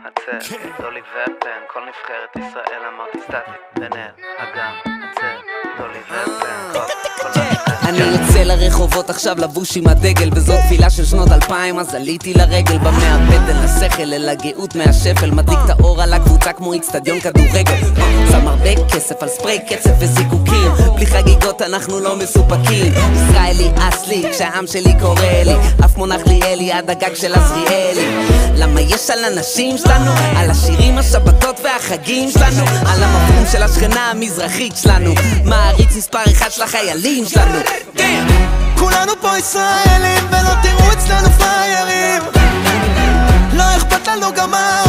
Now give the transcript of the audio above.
הצל, דולי ופן, כל נבחרת ישראל אמרתי סטטי, בן-אל, אגם, הצל, דולי ופן, כל נבחרת. אני יוצא לרחובות עכשיו לבוש עם הדגל, וזאת תפילה של שנות 2000, אז עליתי לרגל במעבד אל השכל, אל הגאות מהשפל, מדליק את האור על הקבוצה כמו אצטדיון כדורגל. שם הרבה כסף על ספרי קצף וזיקוקים, בלי חגיגות אנחנו לא מסופקים. ישראלי אסלי, כשהעם שלי קורא לי, אף מונח לי אלי עד הגג של עזריאלי. למה יש על הנשים שלנו, על השירים, השבתות והחגים שלנו, על המפרום של השכנה המזרחית שלנו, מעריץ מספר אחד של החיילים שלנו. כולנו פה ישראלים ולא תראו אצלנו פריירים, לא אכפת לנו גם מה